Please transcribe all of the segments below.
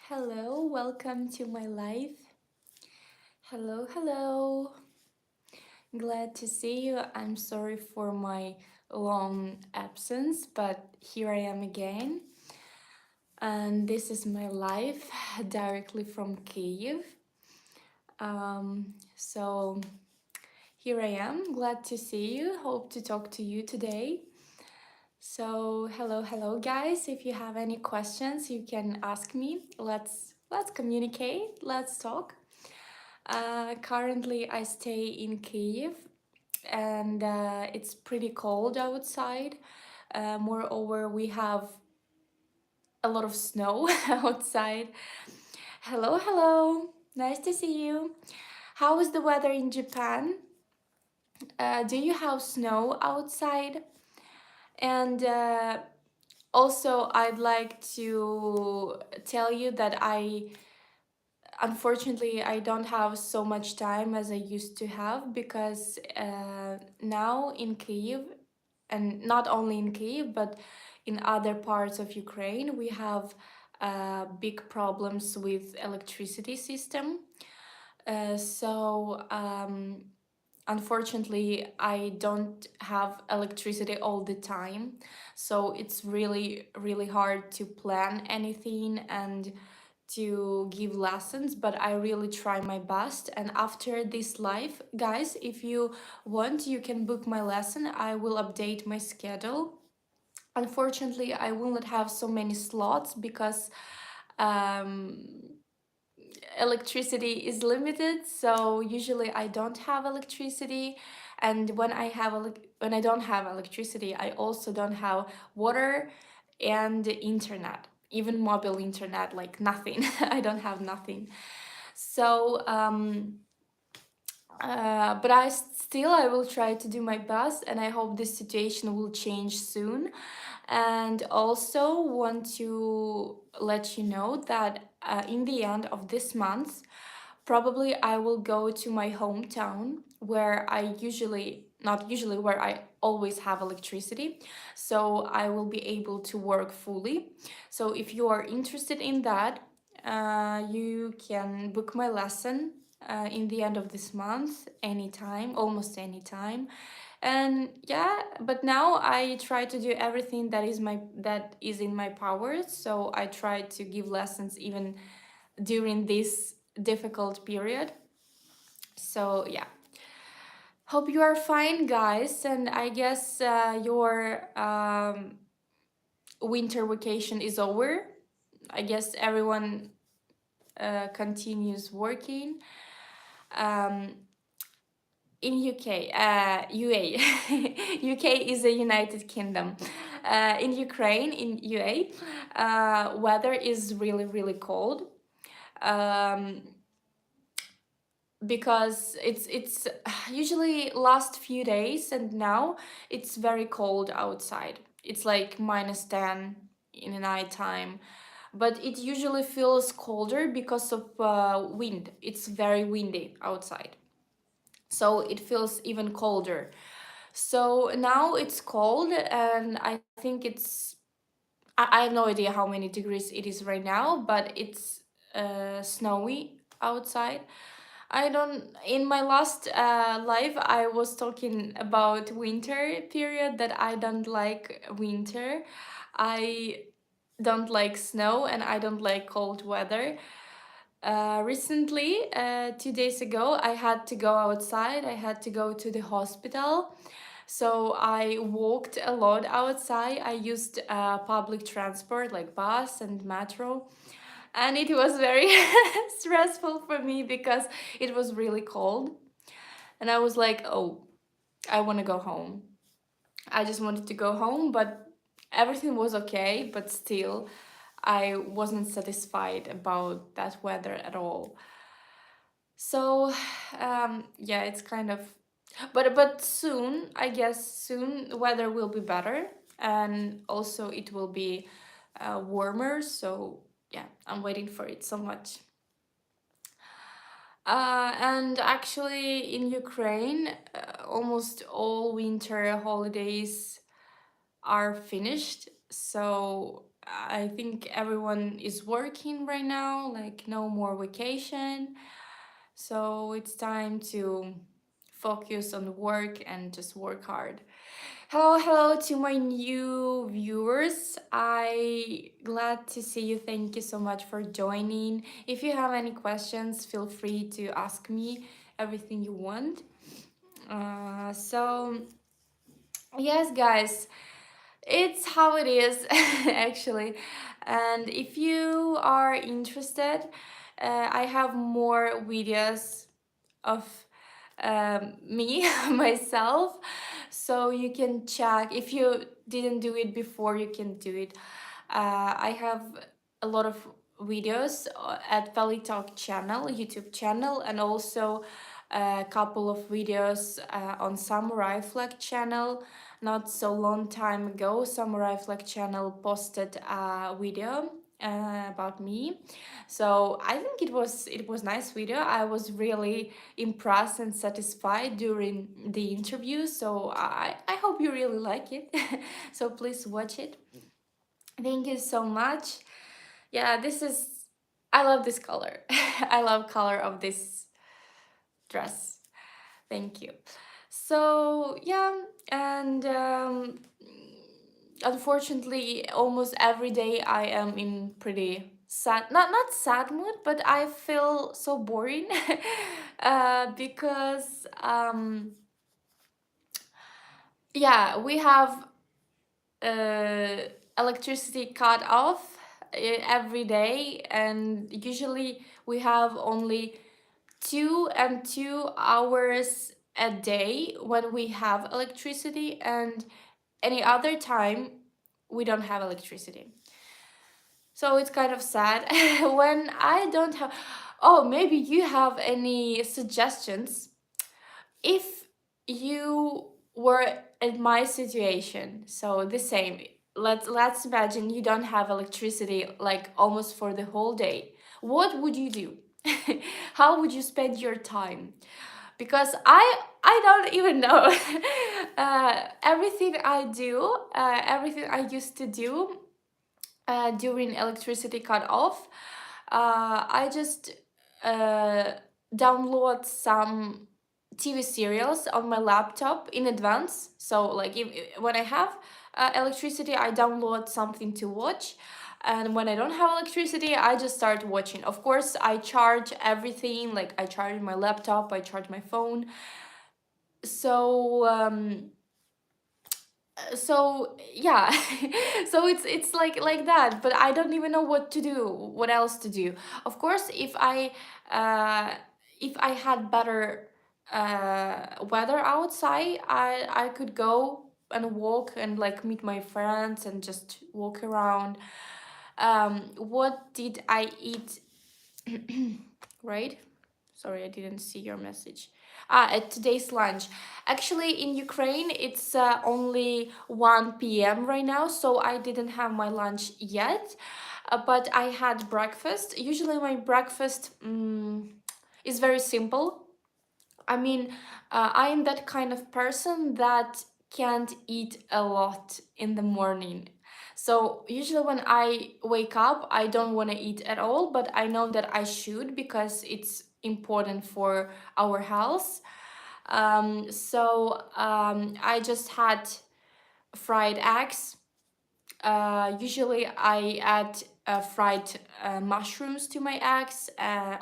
Hello, welcome to my live. Hello. Glad to see you. I'm sorry for my long absence, but here I am again. And this is my live directly from Kyiv. So here I am. Glad to see you. Hope to talk to you today. So hello guys. If you have any questions, you can ask me. Let's communicate. Let's talk. Currently, I stay in Kyiv, and it's pretty cold outside. Moreover, we have a lot of snow outside. Hello. Nice to see you. How is the weather in Japan? Do you have snow outside? And also, I'd like to tell you that unfortunately, I don't have so much time as I used to have because now in Kyiv, and not only in Kyiv, but in other parts of Ukraine, we have big problems with electricity system. So unfortunately, I don't have electricity all the time. So it's really hard to plan anything and to give lessons, but I really try my best. And after this live, guys, if you want, you can book my lesson. I will update my schedule. Unfortunately, I will not have so many slots because um, electricity is limited. So usually I don't have electricity, and when I don't have electricity, I also don't have water and internet, even mobile internet, like nothing. I don't have nothing. So but I will try to do my best, and I hope this situation will change soon. And also want to let you know that in the end of this month, probably I will go to my hometown where not usually, where I always have electricity. So I will be able to work fully. So if you are interested in that, you can book my lesson in the end of this month, anytime, almost anytime. And yeah, but now I try to do everything that is in my powers. So I try to give lessons even during this difficult period. So yeah, hope you are fine, guys. And I guess your winter vacation is over. I guess everyone continues working. um, in UK, UA, UK is a United Kingdom. In Ukraine, in UA, weather is really cold. Um, because it's usually last few days, and now it's very cold outside. It's like -10 in the night time, but it usually feels colder because of wind. It's very windy outside, so it feels even colder. So now it's cold, and I think I have no idea how many degrees it is right now, but it's snowy outside. I don't. In my last live, I was talking about winter period, that I don't like winter. I don't like snow, and I don't like cold weather. Recently, 2 days ago, I had to go outside. I had to go to the hospital. So I walked a lot outside. I used public transport like bus and metro. And it was very stressful for me because it was really cold. And I was like, oh, I want to go home. I just wanted to go home, but everything was okay. But still, I wasn't satisfied about that weather at all. So, yeah, it's kind of, but soon, I guess soon weather will be better, and also it will be warmer. So yeah, I'm waiting for it so much. And actually, in Ukraine, almost all winter holidays are finished. So I think everyone is working right now, like no more vacation. So it's time to focus on work and just work hard. Hello to my new viewers. I glad to see you. Thank you so much for joining. If you have any questions, feel free to ask me everything you want. So yes, guys, it's how it is actually. And if you are interested, I have more videos of me myself, so you can check. If you didn't do it before, you can do it. I have a lot of videos at FeliTalk channel, YouTube channel, and also a couple of videos on Samurai Flag channel. Not so long time ago, Samurai Flag channel posted a video about me. So I think it was nice video. I was really impressed and satisfied during the interview. So I hope you really like it. So please watch it. Thank you so much. Yeah, I love this color. I love color of this dress. Thank you. So yeah, and unfortunately, almost every day I am in pretty sad, not sad mood, but I feel so boring because yeah, we have electricity cut off every day, and usually we have only 2 hours a day when we have electricity, and any other time we don't have electricity. So it's kind of sad when I don't have. Oh, maybe you have any suggestions if you were in my situation. So the same. Let's imagine you don't have electricity like almost for the whole day. What would you do? How would you spend your time? Because I don't even know. Everything I do, everything I used to do during electricity cut off, I just download some TV serials on my laptop in advance. So like when I have electricity, I download something to watch. And when I don't have electricity, I just start watching. Of course, I charge everything. Like I charge my laptop, I charge my phone. So yeah, so it's like that, but I don't even know what to do, what else to do. Of course, if I had better weather outside, I could go and walk and like meet my friends and just walk around. What did I eat? Right, sorry, I didn't see your message. At today's lunch. Actually, in Ukraine, it's only 1 p.m. right now, so I didn't have my lunch yet. But I had breakfast. Usually, my breakfast is very simple. I mean, I am that kind of person that can't eat a lot in the morning. So usually when I wake up, I don't want to eat at all, but I know that I should because it's important for our health. I just had fried eggs. Usually I add fried mushrooms to my eggs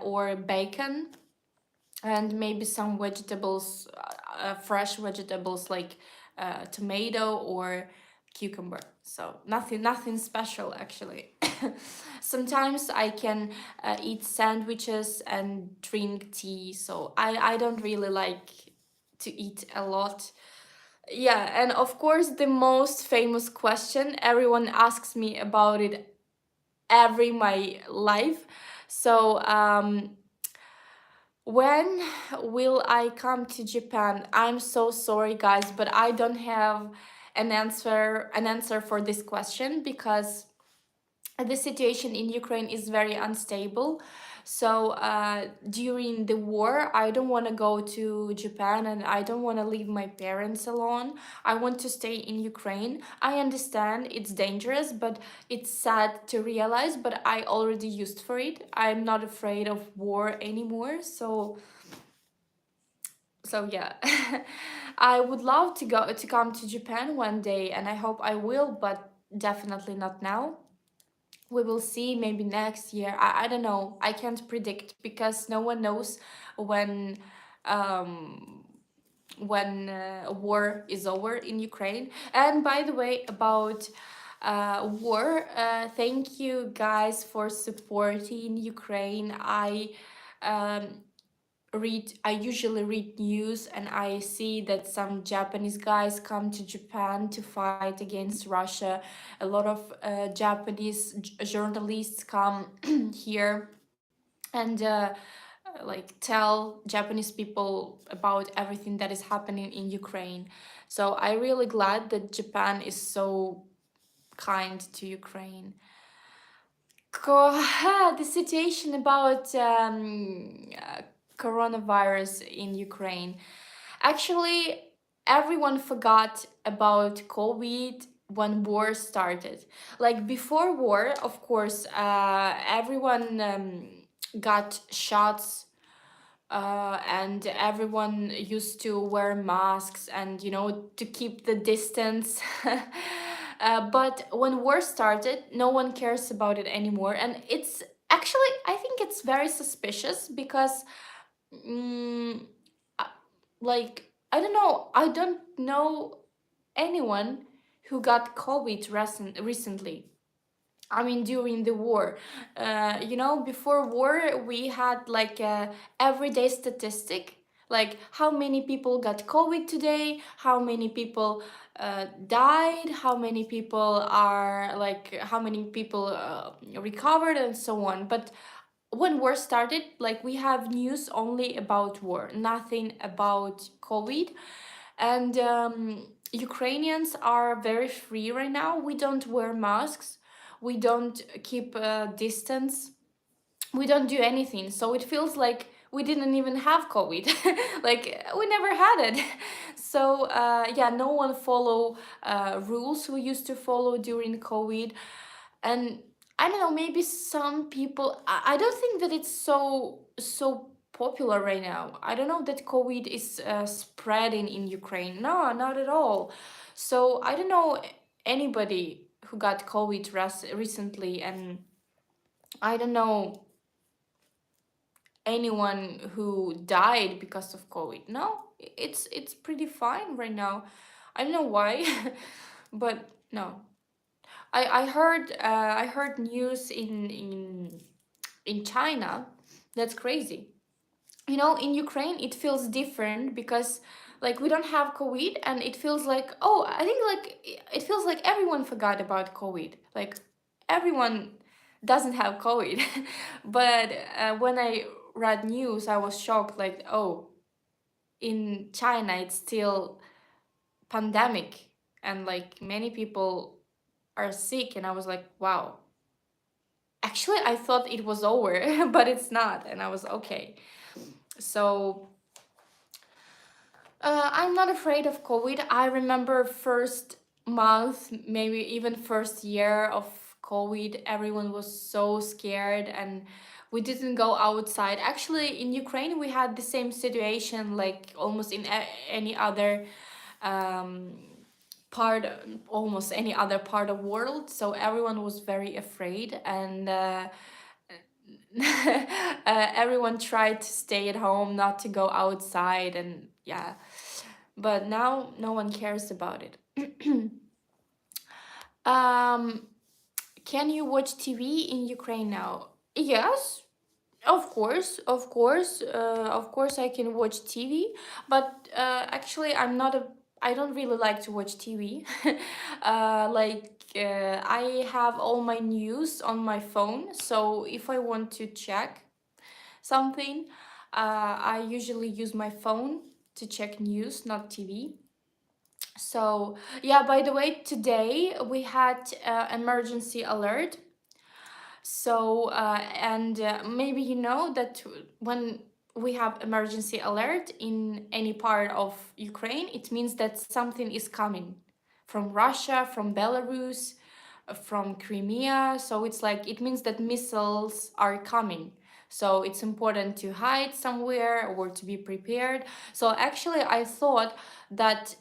or bacon, and maybe some vegetables, fresh vegetables like tomato or cucumber. So nothing special actually. Sometimes I can eat sandwiches and drink tea, so I don't really like to eat a lot. Yeah, and of course the most famous question, everyone asks me about it every my life. So when will I come to Japan? I'm so sorry guys, but I don't have an answer for this question because the situation in Ukraine is very unstable. So during the war, I don't want to go to Japan and I don't want to leave my parents alone. I want to stay in Ukraine. I understand it's dangerous, but it's sad to realize, but I already used for it. I'm not afraid of war anymore. So yeah. I would love to come to Japan one day, and I hope I will, but definitely not now. We will see, maybe next year. I don't know, I can't predict because no one knows when um war is over in Ukraine. And by the way, about war, thank you guys for supporting Ukraine. Um I usually read news and I see that some Japanese guys come to Japan to fight against Russia. A lot of Japanese journalists come here and like tell Japanese people about everything that is happening in Ukraine. So I'm really glad that Japan is so kind to Ukraine. The situation about coronavirus in Ukraine. Actually, everyone forgot about COVID when war started. Like before war, of course, everyone got shots and everyone used to wear masks and to keep the distance. But when war started, no one cares about it anymore, and it's actually, I think it's very suspicious because mm, uh, like I don't know anyone who got COVID recently. I mean, during the war, before war, we had like a everyday statistic, like how many people got COVID today, how many people died, how many people how many people recovered, and so on. But when war started, like we have news only about war, nothing about COVID. And Ukrainians are very free right now. We don't wear masks, we don't keep a distance, we don't do anything. So it feels like we didn't even have COVID. Like we never had it. So yeah, no one follow rules we used to follow during COVID. And I don't know, maybe some people, I don't think that it's so popular right now. I don't know that COVID is spreading in Ukraine. No, not at all. So I don't know anybody who got COVID recently, and I don't know anyone who died because of COVID. No, it's pretty fine right now. I don't know why, but no. I heard news in China. That's crazy. In Ukraine it feels different because like we don't have COVID, and it feels like, oh, I think like it feels like everyone forgot about COVID. Like everyone doesn't have COVID. But when I read news, I was shocked, like, oh, in China it's still pandemic and like many people are sick, and I was like, wow. Actually, I thought it was over, but it's not, and I was okay. So I'm not afraid of COVID. I remember first month, maybe even first year of COVID, everyone was so scared and we didn't go outside. Actually, in Ukraine, we had the same situation, like almost in any other um, part, almost any other part of world. So everyone was very afraid, and everyone tried to stay at home, not to go outside, and yeah. But now no one cares about it. um, can you watch TV in Ukraine now? Yes, of course I can watch TV, but actually I don't really like to watch TV. I have all my news on my phone, so if I want to check something, I usually use my phone to check news, not TV. So yeah, by the way, today we had emergency alert So and maybe you know that when we have emergency alert in any part of Ukraine, it means that something is coming from Russia, from Belarus, from Crimea. So it's like it means that missiles are coming. So it's important to hide somewhere or to be prepared. So actually, I thought that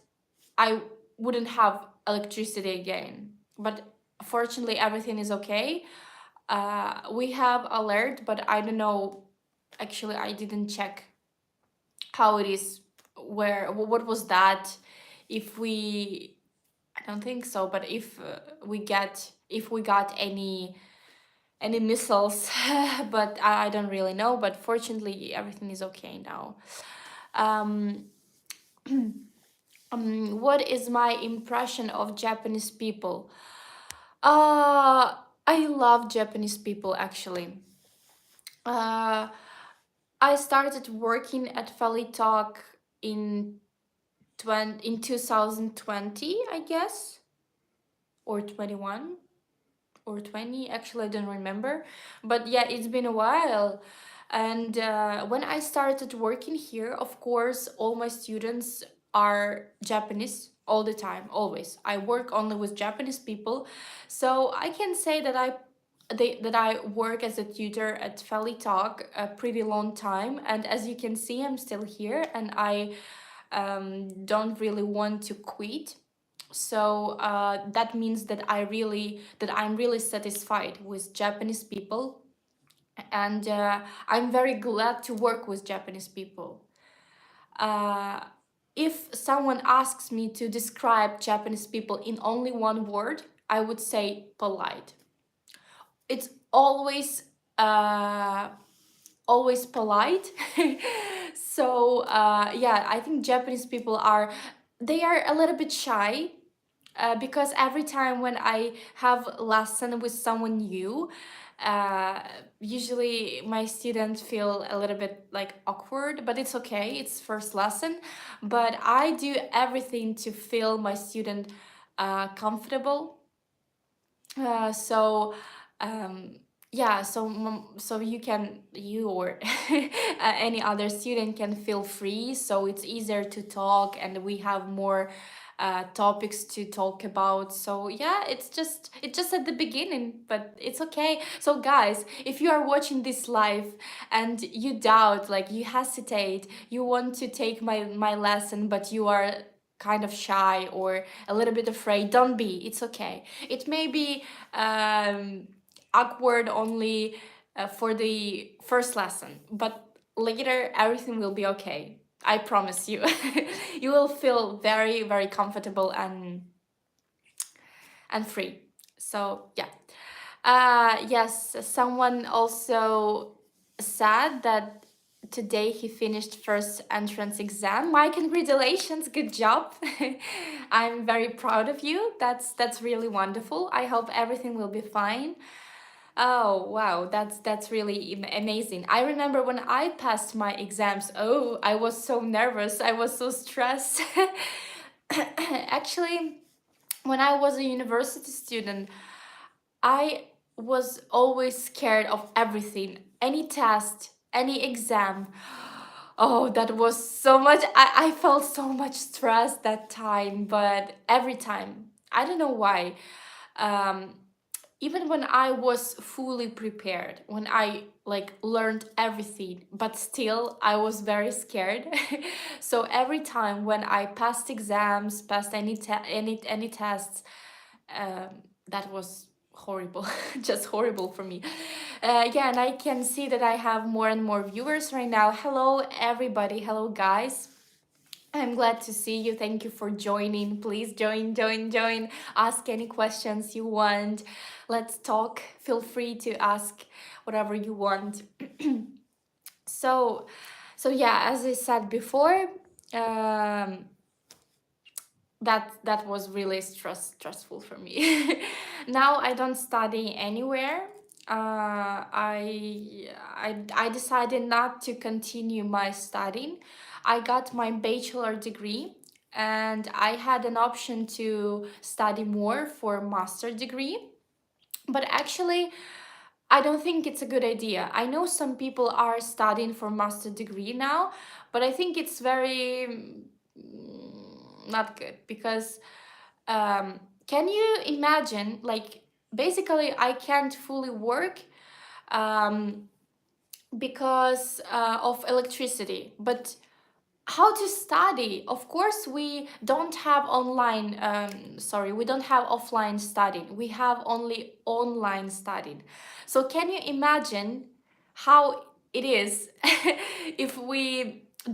I wouldn't have electricity again. But fortunately, everything is okay. We have alert, but I don't know. Actually, I didn't check how it is. What was that? If we, I don't think so. But if we got any missiles, but I don't really know. But fortunately, everything is okay now. Um, what is my impression of Japanese people? I love Japanese people actually. Uh, I started working at FeliTalk in 2020, I guess, or 21 or 20. Actually, I don't remember, but yeah, it's been a while. And when I started working here, of course, all my students are Japanese all the time, always. I work only with Japanese people, so I can say that I work as a tutor at FeliTalk a pretty long time, and as you can see, I'm still here, and I don't really want to quit. So that means that I'm really satisfied with Japanese people, and I'm very glad to work with Japanese people. If someone asks me to describe Japanese people in only one word, I would say polite. It's always polite. So yeah, I think Japanese people they are a little bit shy, because every time when I have lesson with someone new, uh, usually my students feel a little bit like awkward, but it's okay, it's first lesson. But I do everything to feel my student comfortable. So yeah, so you or any other student can feel free, so it's easier to talk and we have more topics to talk about. So yeah, it's just at the beginning, but it's okay. So guys, if you are watching this live and you doubt, like you hesitate, you want to take my lesson, but you are kind of shy or a little bit afraid, don't be, it's okay. It may be awkward only for the first lesson, but later everything will be okay. I promise you. You will feel very, very comfortable and free. So yeah. Yes, someone also said that today he finished first entrance exam. My congratulations, good job. I'm very proud of you. That's really wonderful. I hope everything will be fine. Oh wow, that's really amazing. I remember when I passed my exams. Oh, I was so nervous. I was so stressed. Actually, when I was a university student, I was always scared of everything. Any test, any exam. Oh, that was so much. I felt so much stress that time, but every time. I don't know why. Um, Even when I was fully prepared, when I like learned everything, but still I was very scared. So every time when I passed exams, passed any tests, that was horrible, just horrible for me. Yeah, and I can see that I have more and more viewers right now. Hello, everybody. Hello, guys. I'm glad to see you. Thank you for joining. Please join. Ask any questions you want. Let's talk. Feel free to ask whatever you want. So, yeah, as I said before, that was really stressful for me. Now I don't study anywhere. I decided not to continue my studying. I got my bachelor degree, and I had an option to study more for master degree. But actually, I don't think it's a good idea. I know some people are studying for master degree now, but I think it's very not good because can you imagine, like, basically I can't fully work because of electricity, but how to study? Of course, we don't have online, we don't have offline studying. We have only online studying. So can you imagine how it is if we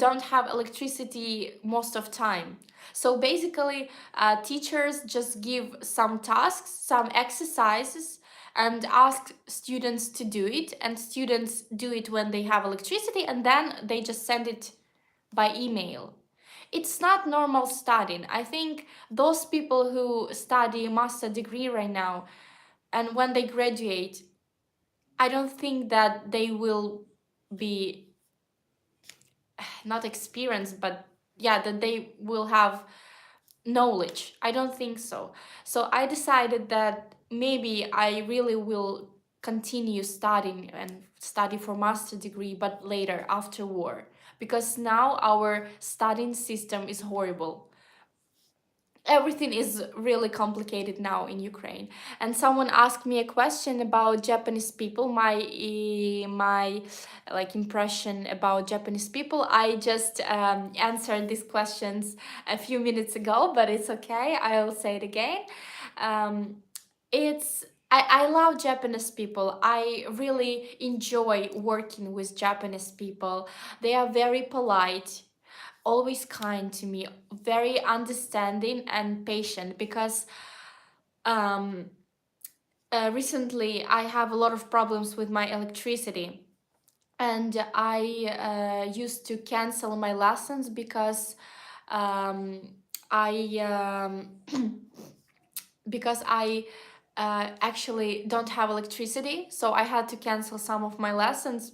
don't have electricity most of time? So basically, teachers just give some tasks, some exercises, and ask students to do it, and students do it when they have electricity, and then they just send it by email. It's not normal studying. I think those people who study master degree right now, and when they graduate, I don't think that they will be not experienced, but yeah, that they will have knowledge. I don't think so. So I decided that maybe I really will continue studying and study for master degree, but later after war, because now our studying system is horrible. Everything is really complicated now in Ukraine. And someone asked me a question about Japanese people, my like impression about Japanese people. I just answered these questions a few minutes ago, but it's okay. I'll say it again. I love Japanese people. I really enjoy working with Japanese people. They are very polite, always kind to me, very understanding and patient, because recently I have a lot of problems with my electricity, and I used to cancel my lessons because because I actually don't have electricity, so I had to cancel some of my lessons.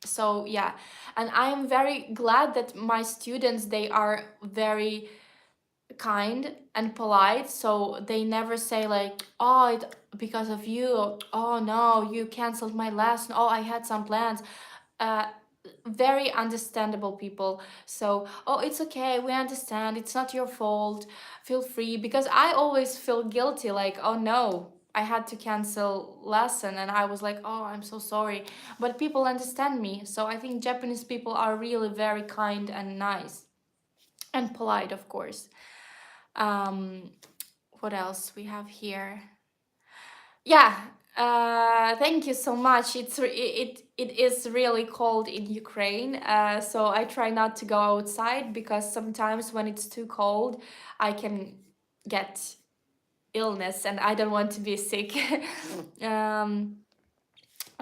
So yeah, and I am very glad that my students, they are very kind and polite, so they never say like, oh, because of you, oh no, you canceled my lesson, oh, I had some plans. Very understandable people. So, oh, it's okay, we understand, it's not your fault, feel free, because I always feel guilty, like, oh no, I had to cancel lesson, and I was like, oh, I'm so sorry. But people understand me, so I think Japanese people are really very kind and nice and polite, of course. What else we have here? Yeah, thank you so much. It is really cold in Ukraine, so I try not to go outside, because sometimes when it's too cold, I can get illness, and I don't want to be sick.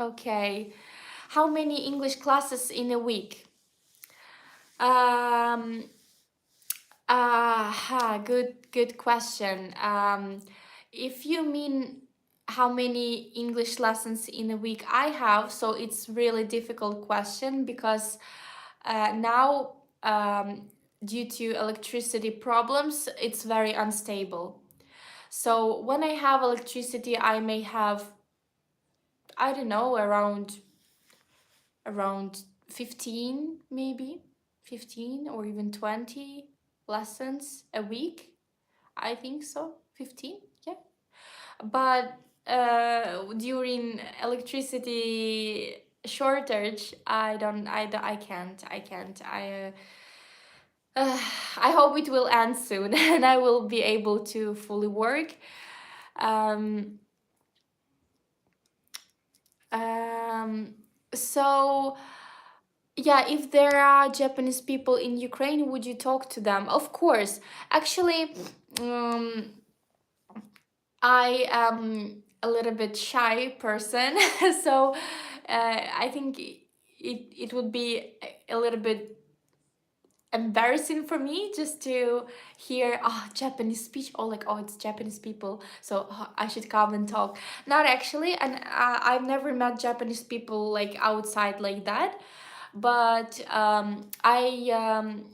Okay, how many English classes in a week? Good question. If you mean how many English lessons in a week I have, so it's really difficult question, because now due to electricity problems, it's very unstable. So when I have electricity, I may have, I don't know, around 15, maybe 15 or even 20 lessons a week. I think so, 15, yeah. But during electricity shortage, I can't. I hope it will end soon and I will be able to fully work. So yeah, if there are Japanese people in Ukraine, would you talk to them? Of course. Actually, I am a little bit shy person, so I think it would be a little bit embarrassing for me just to hear Japanese speech, or like, oh, it's Japanese people, so I should come and talk. Not actually, and I've never met Japanese people like outside like that. But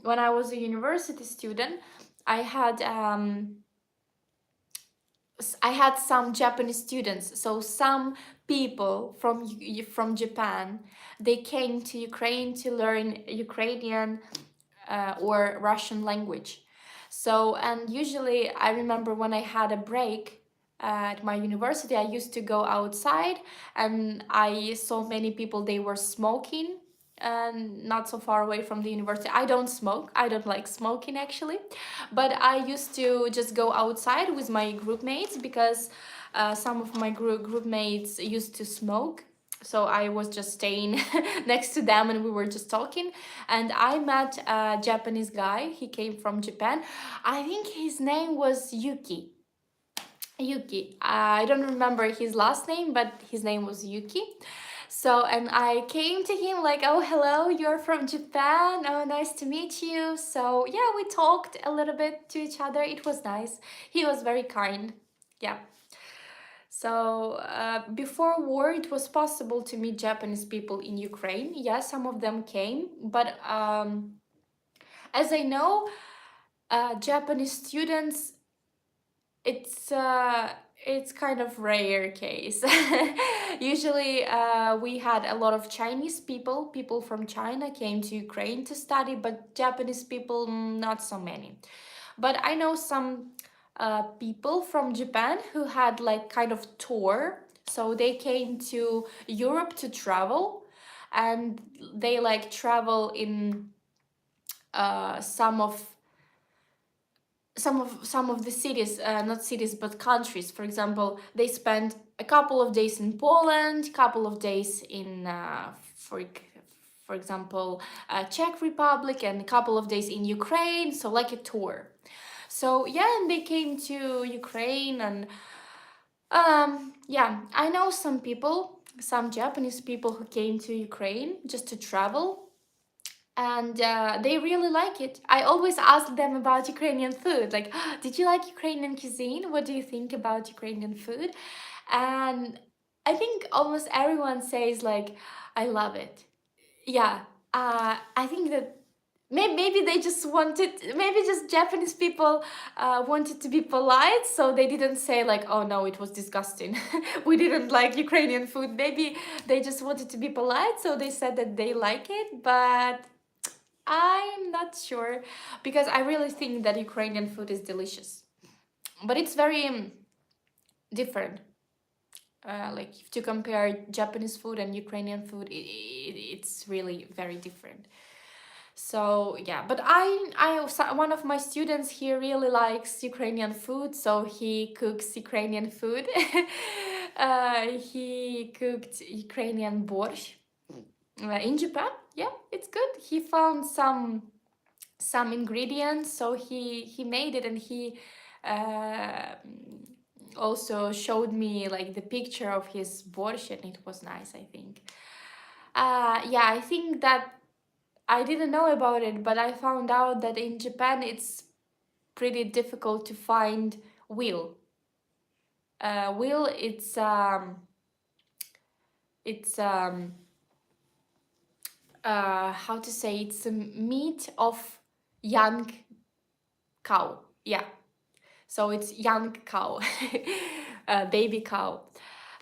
when I was a university student, I had I had some Japanese students, so some people from Japan, they came to Ukraine to learn Ukrainian or Russian language. So, and usually I remember when I had a break at my university, I used to go outside and I saw many people, they were smoking and not so far away from the university. I don't smoke, I don't like smoking actually, but I used to just go outside with my group mates because some of my group mates used to smoke. So I was just staying next to them and we were just talking. And I met a Japanese guy. He came from Japan. I think his name was Yuki. Yuki. I don't remember his last name, but his name was Yuki. So, and I came to him like, oh, hello, you're from Japan. Oh, nice to meet you. So, yeah, we talked a little bit to each other. It was nice. He was very kind. Yeah. So before war, it was possible to meet Japanese people in Ukraine. Yeah, some of them came, but as I know, Japanese students, it's kind of rare case. Usually, we had a lot of Chinese people. People from China came to Ukraine to study, but Japanese people, not so many. But I know some people from Japan who had like kind of tour. So they came to Europe to travel, and they like travel in some of the cities, not cities but countries. For example, they spent a couple of days in Poland, couple of days in for example, Czech Republic, and a couple of days in Ukraine. So like a tour. So yeah, and they came to Ukraine, and yeah, I know some people, some Japanese people who came to Ukraine just to travel, and they really like it. I always ask them about Ukrainian food, like, did you like Ukrainian cuisine? What do you think about Ukrainian food? And I think almost everyone says like, I love it. Yeah, I think that maybe they just wanted, maybe just Japanese people wanted to be polite, so they didn't say like, oh no, it was disgusting. We didn't like Ukrainian food. Maybe they just wanted to be polite, so they said that they like it, but I'm not sure, because I really think that Ukrainian food is delicious, but it's very different. Like to compare Japanese food and Ukrainian food, it's really very different. So yeah, but one of my students here really likes Ukrainian food, so he cooks Ukrainian food. He cooked Ukrainian borscht in Japan. Yeah, it's good. He found some ingredients, so he made it, and he also showed me like the picture of his borscht, and it was nice, I think. Yeah, I think that I didn't know about it, but I found out that in Japan it's pretty difficult to find wheel. Wheel, it's how to say, it's a meat of young cow. Yeah, so it's young cow, baby cow.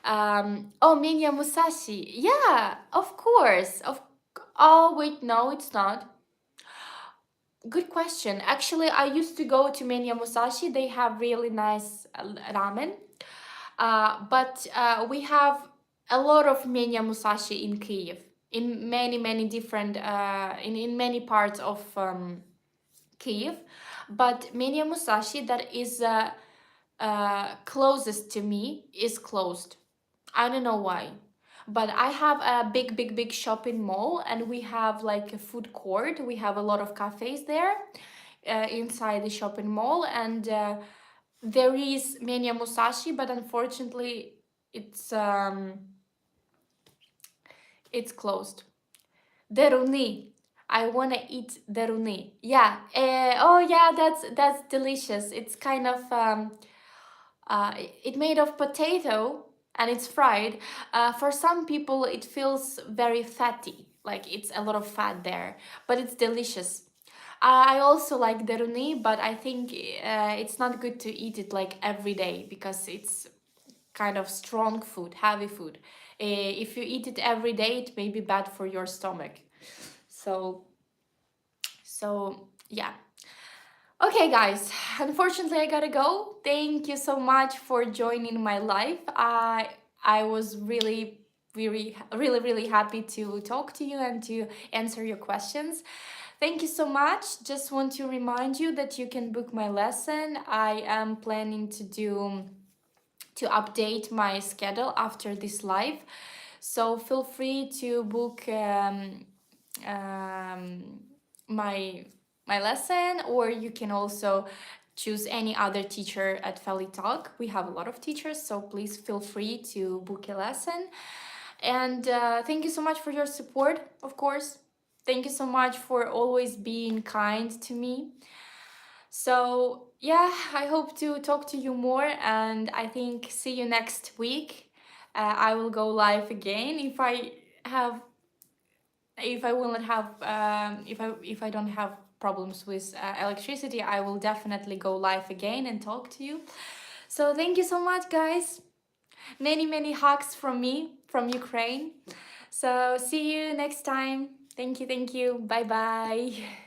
Oh, Minya Musashi. Yeah, of course. Oh, wait, no, it's not. Good question. Actually, I used to go to Minya Musashi. They have really nice ramen. But we have a lot of Minya Musashi in Kyiv, in many different, in many parts of Kyiv. But Minya Musashi, that is closest to me, is closed. I don't know why, but I have a big shopping mall, and we have like a food court. We have a lot of cafes there inside the shopping mall, and there is Minya Musashi, but unfortunately it's closed. Deruni. I wanna eat deruni. Yeah. Oh yeah, that's delicious. It's kind of it made of potato, and it's fried. For some people, it feels very fatty, like it's a lot of fat there, but it's delicious. I also like deruni, but I think it's not good to eat it like every day because it's kind of strong food, heavy food. If you eat it every day, it may be bad for your stomach. So, yeah. Okay, guys. Unfortunately, I gotta go. Thank you so much for joining my live. I was really happy to talk to you and to answer your questions. Thank you so much. Just want to remind you that you can book my lesson. I am planning to update my schedule after this live, so feel free to book my lesson, or you can also choose any other teacher at FeliTalk. We have a lot of teachers, so please feel free to book a lesson. And thank you so much for your support, of course. Thank you so much for always being kind to me. So yeah, I hope to talk to you more, and I think see you next week. I will go live again if I will not have if I don't have problems with electricity. I will definitely go live again and talk to you. So thank you so much, guys. Many hugs from me from Ukraine. So see you next time. Thank you. Bye bye.